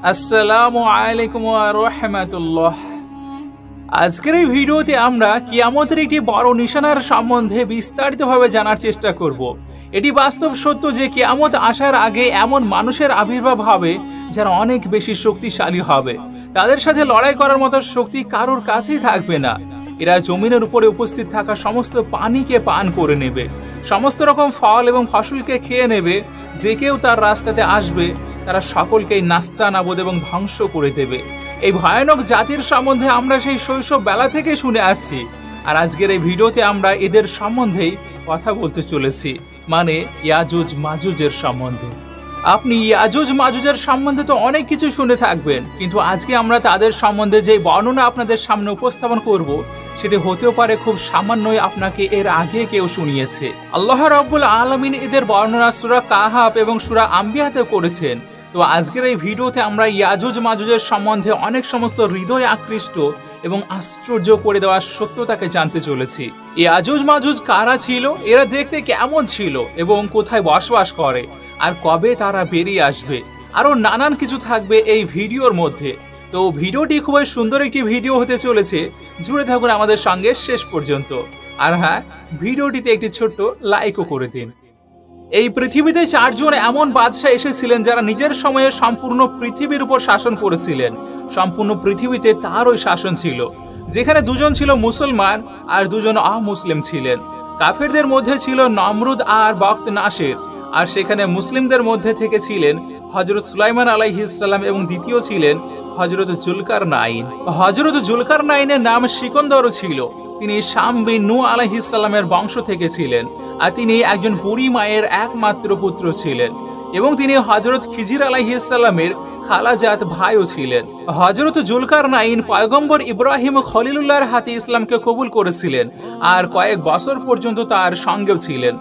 আসসালামু আলাইকুম ওয়া রাহমাতুল্লাহ। আজকের এই ভিডিওতে আমরা কিয়ামতের একটি বড় নিশানার সম্বন্ধে বিস্তারিতভাবে জানার চেষ্টা করব। এটি বাস্তব সত্য যে কিয়ামত আসার আগে এমন মানুষের আবির্ভাব হবে যারা অনেক বেশি শক্তিশালী হবে। তাদের সাথে লড়াই করার মতো শক্তি কারোর কাছেই থাকবে না। এরা জমিনের উপরে উপস্থিত থাকা সমস্ত পানিকে পান করে নেবে, সমস্ত রকম ফল এবং ফসলকে খেয়ে নেবে। যে কেউ তার রাস্তাতে আসবে তারা সকলকেই নাস্তানাবুদ এবং ধ্বংস করে দেবে। এই ভয়ানক জাতির সম্বন্ধে আমরা সেই শৈশব বেলা থেকে শুনে আসছি, আর আজকের এই ভিডিওতে আমরা এদের সম্বন্ধেই কথা বলতে চলেছি, মানে ইয়াজুজ মাজুজের সম্বন্ধে। আপনি ইয়াজুজ মাজুজের সম্বন্ধে তো অনেক কিছু শুনে থাকবেন, কিন্তু আজকে আমরা তাদের সম্বন্ধে যে বর্ণনা আপনাদের সামনে উপস্থাপন করব সেটি হতেও পারে খুব সামান্যই আপনাকে এর আগে কেউ শুনিয়েছে। আল্লাহ রাব্বুল আলামিন এদের বর্ণনা সূরা কাহাফ এবং সূরা আম্বিয়াতে করেছেন। তো আজকের এই ভিডিওতে আমরা ইয়াজুজ মাজুজের সম্বন্ধে অনেক সমস্ত হৃদয় আকৃষ্ট এবং আশ্চর্য করে দেওয়ার সত্যতাকে জানতে চলেছি। ইয়াজুজ মাজুজ কারা ছিল, এরা দেখতে কেমন ছিল এবং কোথায় বসবাস করে, আর কবে তারা বেরিয়ে আসবে, আরো নানান কিছু থাকবে এই ভিডিওর মধ্যে। তো ভিডিওটি খুবই সুন্দর একটি ভিডিও হতে চলেছে, জুড়ে থাকুন আমাদের সঙ্গে শেষ পর্যন্ত। আর হ্যাঁ, ভিডিওটিতে একটি ছোট্ট লাইকও করে দিন। এই পৃথিবীতে চারজন এমন বাদশাহ এসেছিলেন যারা নিজের সময়ে সম্পূর্ণ পৃথিবীর উপর শাসন করেছিলেন। সম্পূর্ণ পৃথিবীতে তারই শাসন ছিল, যেখানে দুজন ছিল মুসলমান আর দুজন অমুসলিম ছিলেন। কাফেরদের মধ্যে ছিল নমরুদ আর বক্ত নাসের, আর সেখানে মুসলিমদের মধ্যে থেকে ছিলেন হযরত সুলাইমান আলাইহিস সালাম এবং দ্বিতীয় ছিলেন হযরত জুলকারনাইন। হযরত জুলকারনাইনের নাম সিকন্দরও ছিল। তিনি শাম বিন নূহ আলাইহিস সালামের বংশ থেকে ছিলেন, আর তিনি একজন বুড়ি মায়ের একমাত্র পুত্র ছিলেন, এবং তিনি হযরত খিজির আলাইহিস সালামের খালাজাত ভাইও ছিলেন। হযরত জুলকারনাইন পয়গম্বর ইব্রাহিম খলিলুল্লাহর হাতে ইসলামকে কবুল করেছিলেন, আর কয়েক বছর পর্যন্ত তার সঙ্গেও ছিলেন।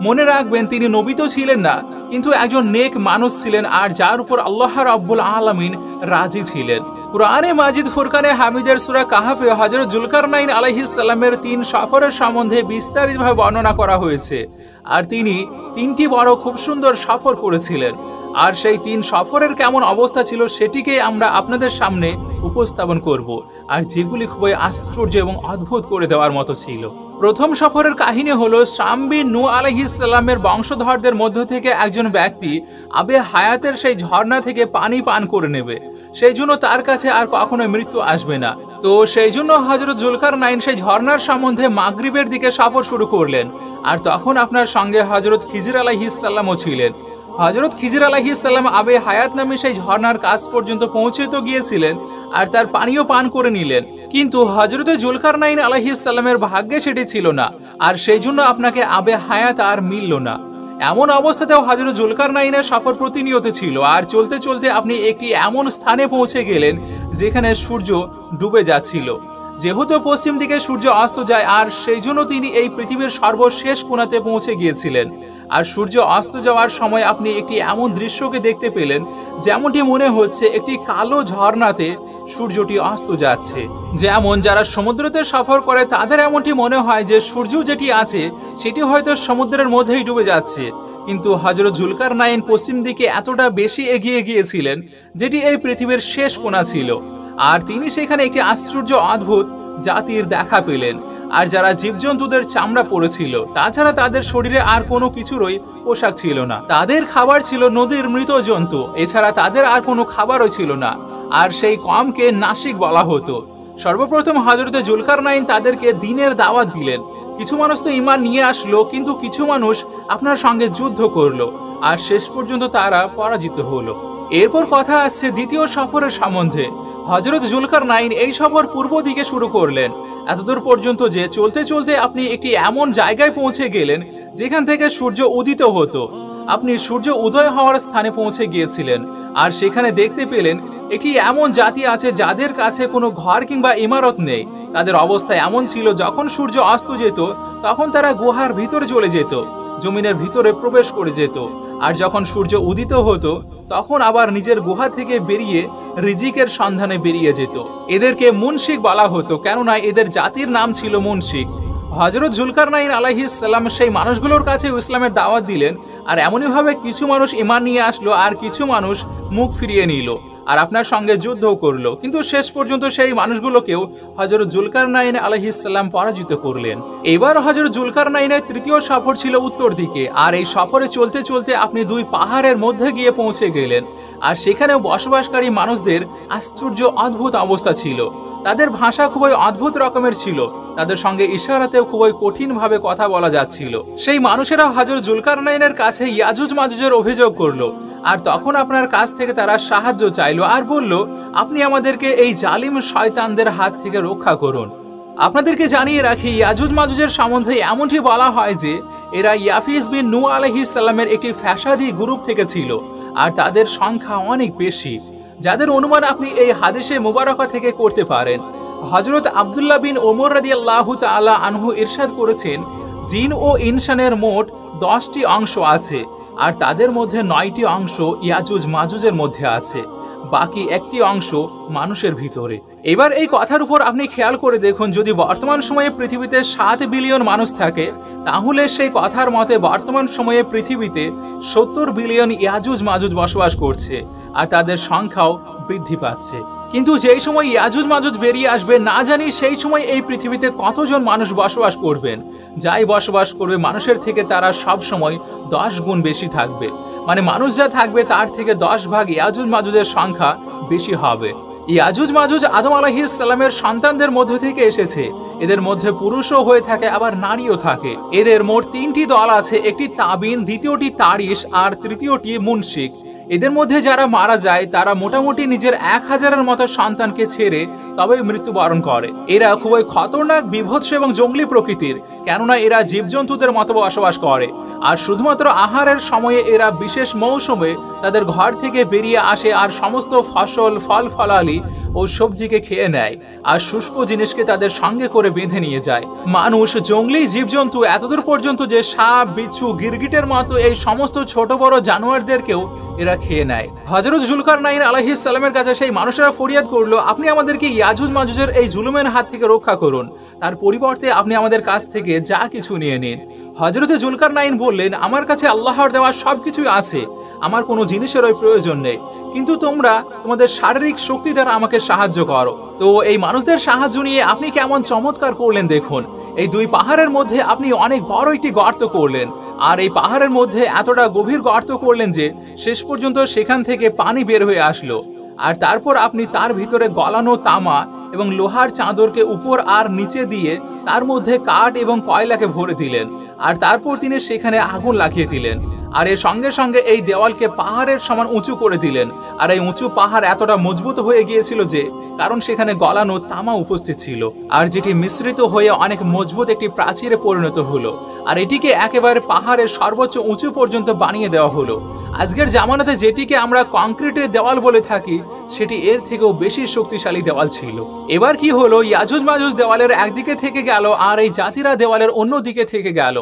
মনে রাখবেন, তিনি নবী তো ছিলেন না, কিন্তু একজন নেক মানুষ ছিলেন, আর যার উপর আল্লাহ রাব্বুল আলামিন রাজি ছিলেন। কুরআনে মাজিদ ফুরকানে হামিদের সূরা কাহাফে হযরত জুলকারনাইন আলাইহিস সালামের 3 সফরের সম্বন্ধে বিস্তারিতভাবে বর্ণনা করা হয়েছে, আর তিনি 3টি বড় খুব সুন্দর সফর করেছিলেন। আর সেই 3 সফরের কেমন অবস্থা ছিল সেটিকে আমরা আপনাদের সামনে উপস্থাপন করব, আর যেগুলি খুবই আশ্চর্য এবং অদ্ভুত করে দেওয়ার মতো ছিল। প্রথম সফরের কাহিনী হলো শাম বিন নূহ আলাইহিস সালামের বংশধরদের মধ্য থেকে একজন ব্যক্তি আবে হায়াতের সেই ঝর্ণা থেকে পানি পান করে নেবে, সেই জন্য তার কাছে আর কখনো মৃত্যু আসবে না। তো সেই জন্য হযরত জুলকারনাইন সেই ঝর্ণার সম্বন্ধে মাগরিবের দিকে সফর শুরু করলেন, আর তখন আপনার সঙ্গে হযরত খিজির আলাইহিস সালামও ছিলেন। হযরত খিজির আলাইহিস সালাম আবে হায়াত নামে সেই ঝর্ণার কাছ পর্যন্ত পৌঁছে তো গিয়েছিলেন, আর তার পানিও পান করে নিলেন, কিন্তু হযরত জুলকারনাইন আলাইহিস সালামের ভাগ্যে সেটি ছিল না, আর সেই জন্য আপনাকে আবে হায়াত আর মিলল না। এমন অবস্থাতেও হযরত জুলকারনাইনের সফর প্রতিনিয়ত ছিল, আর চলতে চলতে আপনি একটি এমন স্থানে পৌঁছে গেলেন যেখানে সূর্য ডুবে যাচ্ছিল। যেহেতু পশ্চিম দিকে সূর্য অস্ত যায়, আর সেই জন্য তিনি এই পৃথিবীর সর্বশেষ কোণাতে পৌঁছে গিয়েছিলেন। আর সূর্য অস্ত যাওয়ার সময় আপনি একটি এমন দৃশ্যকে দেখতে পেলেন যেমনটি মনে হচ্ছে একটি কালো ঝর্ণাতে সূর্যটি অস্ত যাচ্ছে। যেমন যারা সমুদ্রতে সফর করে তাদের এমনটি মনে হয় যে সূর্য যেটি আছে সেটি হয়তো সমুদ্রের মধ্যেই ডুবে যাচ্ছে, কিন্তু হযরত জুলকারনাইন পশ্চিম দিকে এতটা বেশি এগিয়ে গিয়েছিলেন যেটি এই পৃথিবীর শেষ কোণা ছিল, আর তিনি সেখানে একটি আশ্চর্য অদ্ভুত জাতির দেখা পেলেন। আর যারা জীবজন্তুদের চামড়া পরেছিল, তাছাড়া তাদের শরীরে আর কোনো কিছুরই পোশাক ছিল না। তাদের খাবার ছিল নদীর মৃত জন্তু, এছাড়া তাদের আর কোনো খাবারও ছিল না। আর সেই কমকে নাসিক বলা হতো। সর্বপ্রথম হযরত জুলকারনাইন তাদেরকে দ্বীনের দাওয়াত দিলেন। কিছু মানুষ তো ঈমান নিয়ে আসলো, কিন্তু কিছু মানুষ আপনার সঙ্গে যুদ্ধ করলো, আর শেষ পর্যন্ত তারা পরাজিত হলো। এরপর কথা আসছে দ্বিতীয় সফরের সম্বন্ধে। হযরত জুলকারনাইন এই সফর পূর্ব দিকে শুরু করলেন, এতদূর পর্যন্ত যে চলতে চলতে আপনি একটি এমন জায়গায় পৌঁছে গেলেন যেখান থেকে সূর্য উদিত হতো। আপনি সূর্য উদয় হওয়ার স্থানে পৌঁছে গিয়েছিলেন, আর সেখানে দেখতে পেলেন একটি এমন জাতি আছে যাদের কাছে কোনো ঘর কিংবা ইমারত নেই। তাদের অবস্থা এমন ছিল, যখন সূর্য অস্ত যেত তখন তারা গুহার ভিতরে চলে যেত, জমিনের ভিতরে প্রবেশ করে যেত, আর যখন সূর্য উদিত হতো তখন আবার নিজের গুহা থেকে বেরিয়ে রিজিকের সন্ধানে বেরিয়ে যেত। এদেরকে মুনশিক বলা হতো, কেননা এদের জাতির নাম ছিল মুনশিক। হযরত জুলকারনাইন আলাইহিস সালাম সেই মানুষগুলোর কাছে ইসলামের দাওয়াত দিলেন, আর এমনইভাবে কিছু মানুষ ঈমান নিয়ে আসলো, আর কিছু মানুষ মুখ ফিরিয়ে নিল। আর আপনার সঙ্গে যুদ্ধও করলো, কিন্তু শেষ পর্যন্ত সেই মানুষগুলোকেও হযরত জুলকারনাইন আলাইহিস সালাম পরাজিত করলেন। এবার হযরত জুলকারনাইনের তৃতীয় সফর ছিল উত্তর দিকে, আর এই সফরে চলতে চলতে আপনি দুই পাহাড়ের মধ্যে গিয়ে পৌঁছে গেলেন। আর সেখানেও বসবাসকারী মানুষদের আশ্চর্য অদ্ভুত অবস্থা ছিল। তাদের ভাষা খুবই অদ্ভুত রকমের ছিল, তাদের সঙ্গে ইশারাতেও খুবই কঠিনভাবে কথা বলা যাচ্ছিল। সেই মানুষেরা হযরত জুলকারনাইনের কাছে ইয়াজুজ মাজুজের অভিযোগ করলো, আর তখন আপনার কাছ থেকে তারা সাহায্য চাইলো আর বলল, আপনি আমাদেরকে এই জালিম শয়তানদের হাত থেকে রক্ষা করুন। আপনাদেরকে জানিয়ে রাখি, ইয়াজুজ মাজুজের সম্বন্ধে এমনটি বলা হয় যে এরা ইয়াফিস বিন নূহ আলাইহিস সালামের একটি ফ্যাসাদি গ্রুপ থেকে ছিল, আর তাদের সংখ্যা অনেক বেশি, যাদের অনুমান আপনি এই হাদিসে মুবারকা থেকে করতে পারেন। হযরত আব্দুল্লাহ বিন ওমর রাদিয়াল্লাহু তাআলা আনহু ইরশাদ করেছেন, জিন ও ইনসানের মোট 10টি অংশ আছে, আর তাদের মধ্যে 9টি অংশ ইয়াজুজ মাজুজের মধ্যে আছে, বাকি একটি অংশ মানুষের ভিতরে। এবার এই কথার উপর আপনি খেয়াল করে দেখুন, যদি বর্তমান সময়ে পৃথিবীতে 7 বিলিয়ন মানুষ থাকে, তাহলে সেই কথার মতে বর্তমান সময়ে পৃথিবীতে 70 বিলিয়ন ইয়াজুজ মাজুজ বসবাস করছে, আর তাদের সংখ্যাও বৃদ্ধি পাচ্ছে। কিন্তু যেই সময় ইয়াজুজ মাজুজ বেরিয়ে আসবে, না জানি সেই সময় এই পৃথিবীতে কতজন মানুষ বসবাস করবেন। যাই বসবাস করবে মানুষের থেকে তারা সব সময় 10 গুণ বেশি থাকবে, মানে মানুষ যা থাকবে তার থেকে 10 ভাগ ইয়াজুজ মাজুজের সংখ্যা বেশি হবে। ইয়াজুজ মাজুজ আদম আলাইহিস সালামের সন্তানদের মধ্য থেকে এসেছে। এদের মধ্যে পুরুষও হয়ে থাকে, আবার নারীও থাকে। এদের মোট 3টি দল আছে, একটি তাবিন, দ্বিতীয়টি তারিশ, আর তৃতীয়টি মুনশিক। এদের মধ্যে যারা মারা যায় তারা মোটামুটি নিজের 1000-এর মতো সন্তানকে ছেড়ে তবে মৃত্যুবরণ করে। এরা খুবই খতরনাক, বিভৎস এবং জঙ্গলি প্রকৃতির, কেননা এরা জীবজন্তুদের মতো বসবাস করে। আর শুধুমাত্র আহারের সময়ে এরা বিশেষ মৌসুমে তাদের ঘর থেকে বেরিয়ে আসে আর সমস্ত ফসল, ফল ফলালি ও সবজিকে খেয়ে নেয়, আর শুষ্ক জিনিসকে তাদের সঙ্গে করে বেঁধে নিয়ে যায়। মানুষ, জঙ্গলি জীবজন্তু, এতদূর পর্যন্ত যে সাপ, বিচ্ছু, গিরগিটের মতো এই সমস্ত ছোট বড় জানোয়ারদেরকেও এরা খেয়ে নেয়। হযরত জুলকারনাইন আলাইহিস সালামের কাছে সেই মানুষেরা ফরিয়াদ করলো, আপনি আমাদেরকে ইয়াজুজ মাজুজের এই জুলুমের হাত থেকে রক্ষা করুন, তার পরিবর্তে আপনি আমাদের কাছ থেকে যা কিছু নিয়ে নিন। হযরত জুলকারনাইন বললেন, আমার কাছে আল্লাহর দেওয়া সবকিছুই আছে, আমার কোনো জিনিসেরই প্রয়োজন নেই, কিন্তু তোমরা তোমাদের শারীরিক শক্তি দ্বারা আমাকে সাহায্য করো। তো এই মানুষদের সাহায্য নিয়ে আপনি কেমন চমৎকার করলেন দেখুন। এই দুই পাহাড়ের মধ্যে আপনি অনেক বড় একটি গর্ত করলেন, আর এই পাহাড়ের মধ্যে এতটা গভীর গর্ত করলেন যে শেষ পর্যন্ত সেখান থেকে পানি বের হয়ে আসলো। আর তারপর আপনি তার ভিতরে গলানো তামা এবং লোহার চাদরকে উপর আর নিচে দিয়ে তার মধ্যে কাঠ এবং কয়লাকে ভরে দিলেন, আর তারপর তিনি সেখানে আগুন লাগিয়ে দিলেন। আর এর সঙ্গে সঙ্গে এই দেওয়ালকে পাহাড়ের সমান উঁচু করে দিলেন। আর এই উঁচু পাহাড় এতটা মজবুত হয়ে গিয়েছিল যে কারণ সেখানে গলানো তামা উপস্থিত ছিল, আর যেটি মিশ্রিত হয়ে অনেক মজবুত একটি প্রাচীরে পরিণত হলো। আর এটিকে একেবারে পাহাড়ের সর্বোচ্চ উঁচু পর্যন্ত বানিয়ে দেওয়া হলো। আজকের জামানাতে যেটিকে আমরা কংক্রিটের দেওয়াল বলে থাকি, সেটি এর থেকেও বেশি শক্তিশালী দেওয়াল ছিল। এবার কি হলো, ইয়াজুজ মাজুজ দেওয়ালের একদিকে থেকে গেল, আর এই জাতিরা দেওয়ালের অন্য দিকে থেকে গেল।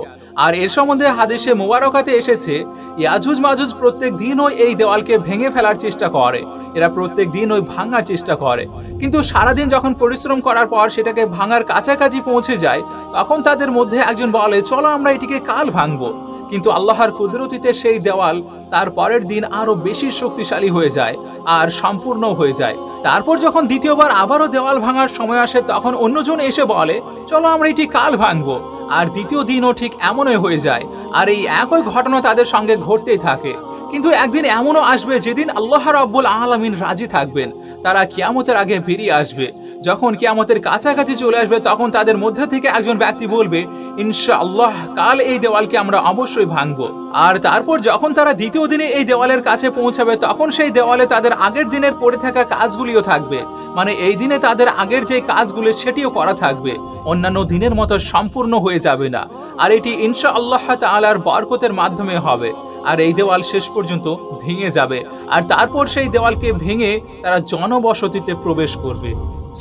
আর এর সম্বন্ধে হাদিসে মুবারকাতে এসেছে, ইয়াজুজ মাজুজ প্রত্যেক দিন ওই এই দেওয়ালকে ভেঙে ফেলার চেষ্টা করে, এরা প্রত্যেক দিন ওই ভাঙার চেষ্টা করে, কিন্তু সারাদিন যখন পরিশ্রম করার পর সেটাকে ভাঙার কাছাকাছি পৌঁছে যায়, তখন তাদের মধ্যে একজন বলে, চলো আমরা এটিকে কাল ভাঙবো। কিন্তু আল্লাহর কুদরতিতে সেই দেওয়াল তার পরের দিন আরো বেশি শক্তিশালী হয়ে যায় আর সম্পূর্ণ হয়ে যায়। তারপর যখন দ্বিতীয়বার আবারও দেওয়াল ভাঙার সময় আসে, তখন অন্যজন এসে বলে, চলো আমরা এটি কাল ভাঙবো। আর দ্বিতীয় দিনও ঠিক এমনই হয়ে যায়, আর এই একই ঘটনা তাদের সঙ্গে ঘটতেই থাকে। কিন্তু একদিন এমনও আসবে যেদিন আল্লাহ রাব্বুল আলামিন রাজি থাকবেন, তারা কিয়ামতের আগে বেরিয়ে আসবে। যখন কিয়ামতের কাছাকাছি চলে আসবে, তখন তাদের মধ্যে থেকে একজন ব্যক্তি বলবে, ইনশাআল্লাহ কাল এই দেওয়ালকে আমরা অবশ্যই ভাঙবো। আর তারপর যখন তারা দ্বিতীয় দিনে এই দেওয়ালের কাছে পৌঁছাবে, তখন সেই দেওয়ালে তাদের আগের দিনের পড়ে থাকা কাজগুলিও থাকবে, মানে এই দিনে তাদের আগের যে কাজগুলো সেটিও করা থাকবে, অন্যান্য দিনের মতো সম্পূর্ণ হয়ে যাবে না। আর এটি ইনশাআল্লাহ তাআলার বরকতের মাধ্যমে হবে। আর এই দেওয়াল শেষ পর্যন্ত ভেঙে যাবে, আর তারপর সেই দেওয়ালকে ভেঙে তারা জনবসতিতে প্রবেশ করবে।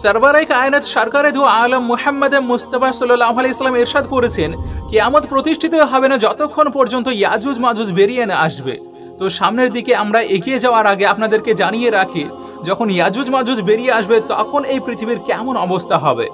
সরওয়ারে কায়নাত সরকারে দু আলম মুহাম্মদ মুস্তাফা সাল্লাল্লাহু আলাইহি ওয়াসাল্লাম ইরশাদ করেছেন, কিয়ামত প্রতিষ্ঠিত হবে না যতক্ষণ পর্যন্ত ইয়াজুজ মাজুজ বেরিয়ে না আসবে। তো সামনের দিকে আমরা এগিয়ে যাওয়ার আগে আপনাদেরকে জানিয়ে রাখি, যখন ইয়াজুজ মাজুজ বেরিয়ে আসবে তখন এই পৃথিবীর কেমন অবস্থা হবে।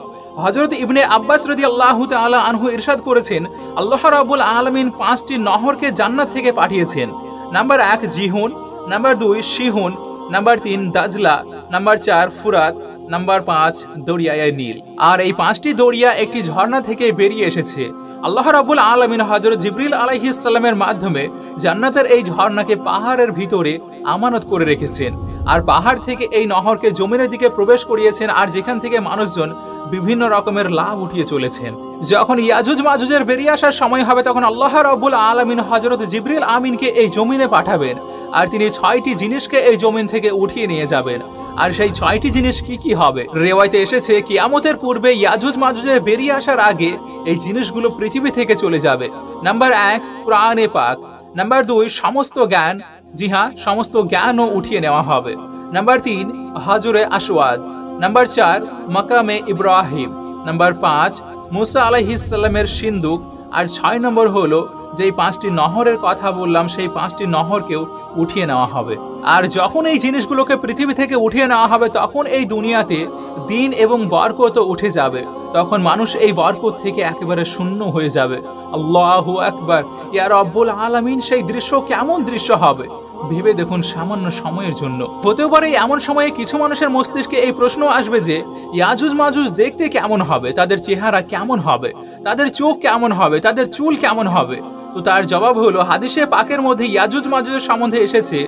হযরত ইবনে আব্বাস রাদিয়াল্লাহু তাআলা আনহু ইরশাদ করেছেন, আল্লাহ রাব্বুল আলামিন 5টি নহরকে জান্নাত থেকে পাঠিয়েছেন। নাম্বার 1 জিহুন, নাম্বার 2 শিহুন, নাম্বার 3 দাজলা, নাম্বার 4 ফুরাত, নাম্বার 5 দরিয়ায় নীল। আর এই 5টি দরিয়া একটি ঝর্ণা থেকে বেরিয়ে এসেছে। আল্লাহ রাব্বুল আলামিন হযরত জিবরিল আলাইহিস সালামের মাধ্যমে জান্নাতের এই ঝর্ণাকে পাহাড়ের ভিতরে আমানত করে রেখেছেন, আর পাহাড় থেকে এই নহরকে জমিনের দিকে প্রবেশ করিয়েছেন, আর যেখান থেকে মানুষজন বিভিন্ন রকমের লাভ উঠিয়ে চলেছেন। যখন ইয়াজুজ মাজুজের বেরিয়ে আসার সময় হবে তখন আল্লাহ রাব্বুল আলামিন হযরত জিবরিল আমিনকে এই জমিনে পাঠাবেন, আর তিনি 6টি জিনিসকে এই জমিন থেকে উঠিয়ে নিয়ে যাবেন। আর সেই 6টি জিনিস কি কি হবে? রিওয়ায়াতে এসেছে কিয়ামতের পূর্বে ইয়াজুজ মাজুজের বেরিয়ে আসার আগে এই জিনিসগুলো পৃথিবী থেকে চলে যাবে। নাম্বার 1 কুরআনে পাক, নাম্বার 2 সমস্ত জ্ঞান, জি হ্যাঁ সমস্ত জ্ঞানও উঠিয়ে নেওয়া হবে। নাম্বার 3 হাজরে আসওয়াদ, নাম্বার 4 মাকামে ইব্রাহিম, নাম্বার 5 মুসা আলাইহিস সালামের সিন্দুক, আর 6 নম্বর হলো যেই 5টি নহরের কথা বললাম সেই 5টি নহরকেও উঠিয়ে নেওয়া হবে। আর যখন এই জিনিসগুলোকে পৃথিবী থেকে উঠিয়ে নেওয়া হবে তখন এই দুনিয়াতে দিন এবং বরকত উঠে যাবে, তখন মানুষ এই বরকত থেকে একেবারে শূন্য হয়ে যাবে। আল্লাহু আকবার, ইয়া রব্বুল আলামিন, সেই দৃশ্য কেমন দৃশ্য হবে ভেবে দেখুন সামান্য সময়ের জন্য। হতেও পারে এমন সময়ে কিছু মানুষের মস্তিষ্কে এই প্রশ্ন আসবে যে ইয়াজুজ মাজুজ দেখতে কেমন হবে, তাদের চেহারা কেমন হবে, তাদের চোখ কেমন হবে, তাদের চুল কেমন হবে। তো তার জবাব হলো হাদিসে পাকের মধ্যে ইয়াজুজ মাজুজের সম্বন্ধে এসেছে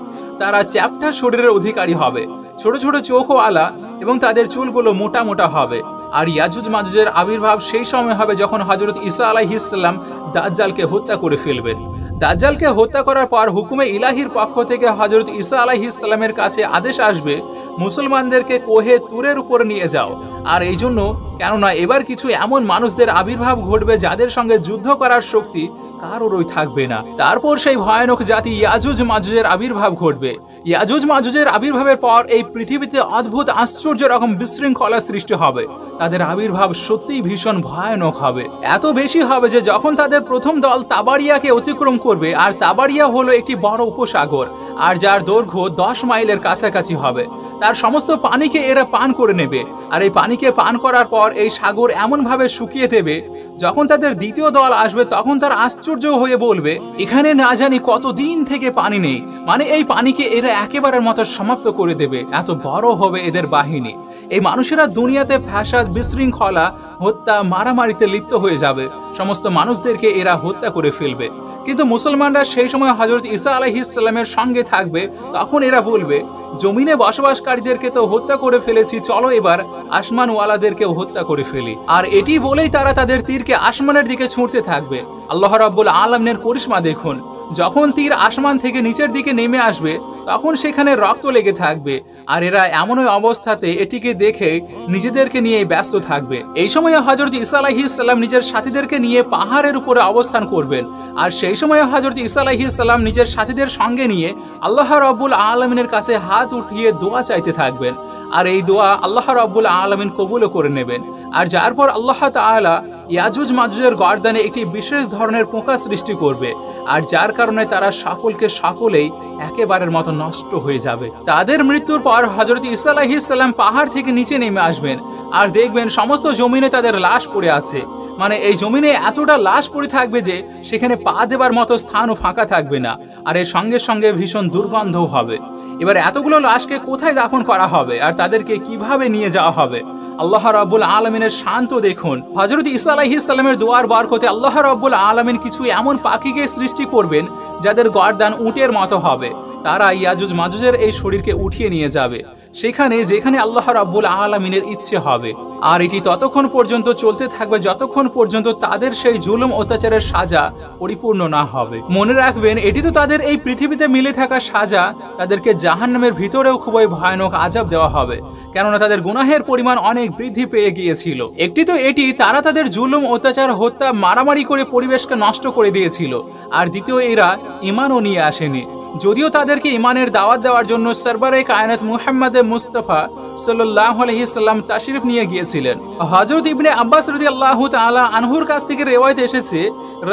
তারা চ্যাপ্টা শরীরের অধিকারী হবে, ছোট ছোট চোখও আলা, এবং তাদের চুলগুলো মোটা মোটা হবে। আর ইয়াজুজ মাজুজের আবির্ভাব সেই সময় হবে যখন হযরত ঈসা আলাইহিস সালাম দাজ্জালকে হত্যা করে ফেলবেন। দাজ্জালকে হত্যা করার পর হুকুমে ইলাহির পক্ষ থেকে হযরত ঈসা আলাইহিস সালামের কাছে আদেশ আসবে মুসলমানদেরকে কোহে তুরের উপর নিয়ে যাও। আর এই জন্য কেননা এবার কিছু এমন মানুষদের আবির্ভাব ঘটবে যাদের সঙ্গে যুদ্ধ করার শক্তি কারোরই থাকবে না। তারপর সেই ভয়ানক জাতি ইয়াজুজ মাজুজের আবির্ভাব ঘটবে। ইয়াজুজ মাজুজের আবির্ভাবের পর এই পৃথিবীতে অদ্ভুত আশ্চর্য রকম বিশৃঙ্খলা সৃষ্টি হবে। তাদের আবির্ভাব সত্যিই ভীষণ ভয়ানক হবে, এত বেশি হবে যে যখন তাদের প্রথম দল তাবারিয়াকে অতিক্রম করবে, আর তাবারিয়া হলো একটি বড় উপসাগর আর যার দৈর্ঘ্য 10 মাইলের কাছাকাছি হবে, তার সমস্ত পানিকে এরা পান করে নেবে। আর এই পানিকে পান করার পর এই সাগর এমনভাবে শুকিয়ে দেবে, যখন তাদের দ্বিতীয় দল আসবে তখন তার আশ্চর্য হয়ে বলবে এখানে না জানি কতদিন থেকে পানি নেই, মানে এই পানিকে এরা একেবারের মতো সমাপ্ত করে দেবে, এত বড় হবে এদের বাহিনী। এই মানুষেরা দুনিয়াতে ফ্যাসাদ, বিশৃঙ্খলা, হত্যা, মারামারিতে লিপ্ত হয়ে যাবে, সমস্ত মানুষদেরকে এরা হত্যা করে ফেলবে। কিন্তু মুসলমানরা সেই সময় হযরত ঈসা আলাইহিস সালামের সঙ্গে থাকবে, তখন এরা বলবে জমিনে বসবাসকারীদেরকে তো হত্যা করে ফেলেছি, চলো এবার আসমানওয়ালাদেরকেও হত্যা করে ফেলি। আর এটি বলেই তারা তাদের তীরকে আসমানের দিকে ছুঁড়তে থাকবে। আল্লাহ রাব্বুল আলামিনের করিশ্মা দেখুন, যখন তীর আসমান থেকে নিচের দিকে নেমে আসবে তখন সেখানে রক্ত লেগে থাকবে, আর এরা এমনই অবস্থাতে এটিকে দেখে নিজেদেরকে নিয়ে ব্যস্ত থাকবে। এই সময় হযরত ঈসা আলাইহিস সালাম নিজের সাথীদেরকে নিয়ে পাহাড়ের উপরে অবস্থান করবেন, আর সেই সময় হযরত ঈসা আলাইহিস সালাম নিজের সাথীদের সঙ্গে নিয়ে আল্লাহ রাব্বুল আলামিনের কাছে হাত উঠিয়ে দোয়া চাইতে থাকবেন, আর এই দোয়া আল্লাহ রাব্বুল আলামিন কবুলও করে নেবেন। আর যার পর আল্লাহ তাআলা ইয়াজুজ মাজুজের গর্দানে একটি বিশেষ ধরনের পোকা সৃষ্টি করবে, আর যার কারণে তারা সকলেই একেবারের মতো নষ্ট হয়ে যাবে। তাদের মৃত্যুর পর হযরত ঈসা আলাইহিস সালাম পাহাড় থেকে নিচে নেমে আসবেন, আর দেখবেন সমস্ত জমিনে তাদের লাশ পড়ে আছে, মানে এই জমিনে এতটা লাশ পড়ে থাকবে যে সেখানে পা দেবার মতো স্থানও ফাঁকা থাকবে না, আর এর সঙ্গে সঙ্গে ভীষণ দুর্গন্ধও হবে। এবার এতগুলো লাশকে কোথায় দাফন করা হবে আর তাদেরকে কিভাবে নিয়ে যাওয়া হবে? আল্লাহ রাব্বুল আলামিনের শান্ত দেখুন। হযরত ঈসা আলাইহিস সালামের দোয়ার বরকতে আল্লাহ রাব্বুল আলামিন কিছু এমন পাখিকে সৃষ্টি করবেন যাদের গর্দান উটের মতো হবে, তারা ইয়াজুজ মাজুজের এই শরীরকে উঠিয়ে নিয়ে যাবে সেখানে যেখানে আল্লাহ রাব্বুল আলামিনের ইচ্ছে হবে। আর এটি ততক্ষণ পর্যন্ত চলতে থাকবে যতক্ষণ পর্যন্ত তাদের সেই জুলুম অত্যাচারের সাজা পরিপূর্ণ না হবে। মনে রাখবেন এটি তো তাদের এই পৃথিবীতে মিলে থাকা সাজা, তাদেরকে জাহান্নামের ভিতরেও খুবই ভয়ানক আযাব দেওয়া হবে, কেননা তাদের গুনাহের পরিমাণ অনেক বৃদ্ধি পেয়ে গিয়েছিল। একটি তো এটি তারা তাদের জুলুম অত্যাচার, হত্যা, মারামারি করে পরিবেশকে নষ্ট করে দিয়েছিল, আর দ্বিতীয় এরা ঈমানও নিয়ে আসেনি। যদিও তাদেরকে ঈমানের দাওয়াত দেওয়ার জন্য সরবরে কায়নাত মুহাম্মদ মুস্তাফা সাল্লাল্লাহু আলাইহি সাল্লাম তাশরিফ নিয়ে গিয়েছিলেন। হযরত ইবনে আব্বাস রাদিয়াল্লাহু তাআলা আনহুর কাছ থেকে রিওয়ায়াত এসেছে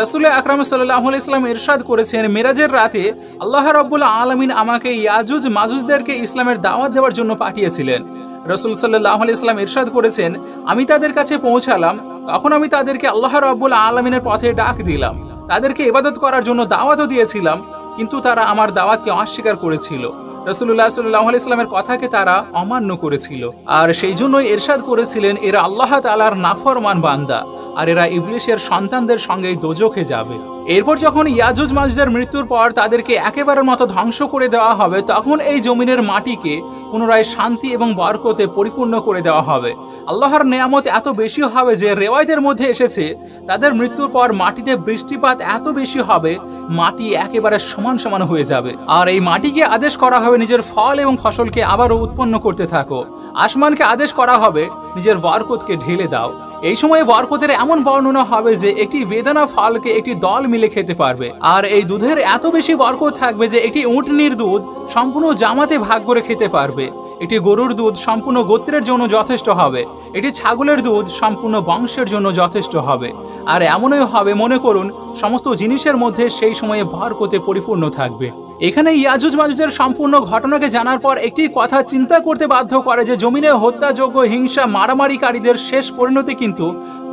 রাসূল আকরাম সাল্লাল্লাহু আলাইহি সাল্লাম ইরশাদ করেছেন, মিরাজের রাতে আল্লাহ রাব্বুল আলামিন আমাকে ইয়াজুজ মাজুজদেরকে ইসলামের দাওয়াত দেওয়ার জন্য পাঠিয়েছিলেন। রাসূল সাল্লাল্লাহু আলাইহি সাল্লাম ইরশাদ করেছেন, আমি তাদের কাছে পৌঁছালাম, তখন আমি তাদেরকে আল্লাহ রাব্বুল আলামিনের পথে ডাক দিলাম, তাদেরকে ইবাদত করার জন্য দাওয়াতও দিয়েছিলাম, কিন্তু তারা আমার দাওয়াতকে অস্বীকার করেছিল। রাসূলুল্লাহ সাল্লাল্লাহু আলাইহি সাল্লামের কথাকে তারা অমান্য করেছিল, আর সেই জন্যই ইরশাদ করেছিলেন এরা আল্লাহ তাআলার নাফরমান বান্দা, আর এরা ইবলিশের সন্তানদের সঙ্গেই দোজখে যাবে। এরপর যখন ইয়াজুজ মাজুজের মৃত্যুর পর তাদেরকে একেবারের মতো ধ্বংস করে দেওয়া হবে, তখন এই জমিনের মাটিকে পুনরায় শান্তি এবং বরকতে পরিপূর্ণ করে দেওয়া হবে। আল্লাহর নেয়ামত এত বেশি হবে যে রেওয়ায়তের মধ্যে এসেছে তাদের মৃত্যুর পর মাটিতে বৃষ্টিপাত এত বেশি হবে, মাটি একেবারে সমান সমান হয়ে যাবে। আর এই মাটিকে আদেশ করা হবে নিজের ফল এবং ফসলকে আবারও উৎপন্ন করতে থাকো। আসমানকে আদেশ করা হবে নিজের বরকতকে ঢেলে দাও। এই সময়ে বরকতের এমন বর্ণনা হবে যে একটি বেদানা ফলকে একটি দল মিলে খেতে পারবে। আর এই দুধের এত বেশি বরকত থাকবে যে একটি উটনির দুধ সম্পূর্ণ জামাতে ভাগ করে খেতে পারবে, এটি গরুর দুধ সম্পূর্ণ গোত্রের জন্য যথেষ্ট হবে, এটি ছাগলের দুধ সম্পূর্ণ বংশের জন্য যথেষ্ট হবে। আর এমনই হবে, মনে করুন সমস্ত জিনিসের মধ্যে সেই সময়ে বরকতে পরিপূর্ণ থাকবে। এখানে ইয়াজুজ মাজুজের সম্পূর্ণ ঘটনাকে জানার পর একটি কথা চিন্তা করতে বাধ্য করে যে জমিনে হত্যাযোগ্য হিংসা মারামারিকারীদের শেষ পরিণতি কিন্তু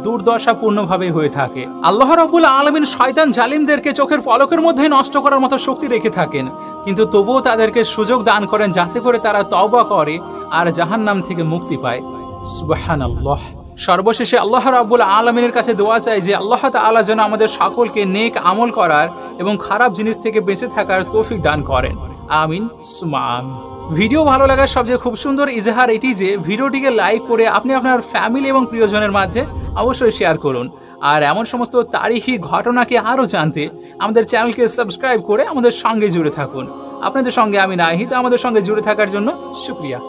দুর্দশাপূর্ণভাবে হয়ে থাকে। আল্লাহ রাব্বুল আলামিন শয়তান জালিমদেরকে চোখের পলকের মধ্যে নষ্ট করার মতো শক্তি রেখে থাকেন, কিন্তু তবুও তাদেরকে সুযোগ দান করেন যাতে করে তারা তওবা করে আর জাহান্নাম থেকে মুক্তি পায়। সুবহানাল্লাহ। সর্বশেষে আল্লাহ রাব্বুল আলামিনের কাছে দোয়া চাই যে আল্লাহ তাআলা যেন আমাদের সকলকে নেক আমল করার এবং খারাপ জিনিস থেকে বেঁচে থাকার তৌফিক দান করেন। আমিন সুম্মা আমিন। ভিডিও ভালো লাগার সবচেয়ে খুব সুন্দর ইজহার এটি যে ভিডিওটিকে লাইক করে আপনি আপনার ফ্যামিলি এবং প্রিয়জনের মাঝে অবশ্যই শেয়ার করুন। আর এমন সমস্ত তারিখী ঘটনাকে আরও জানতে আমাদের চ্যানেলকে সাবস্ক্রাইব করে আমাদের সঙ্গে জুড়ে থাকুন। আপনাদের সঙ্গে আমি নাহিদ, আমাদের সঙ্গে জুড়ে থাকার জন্য শুকরিয়া।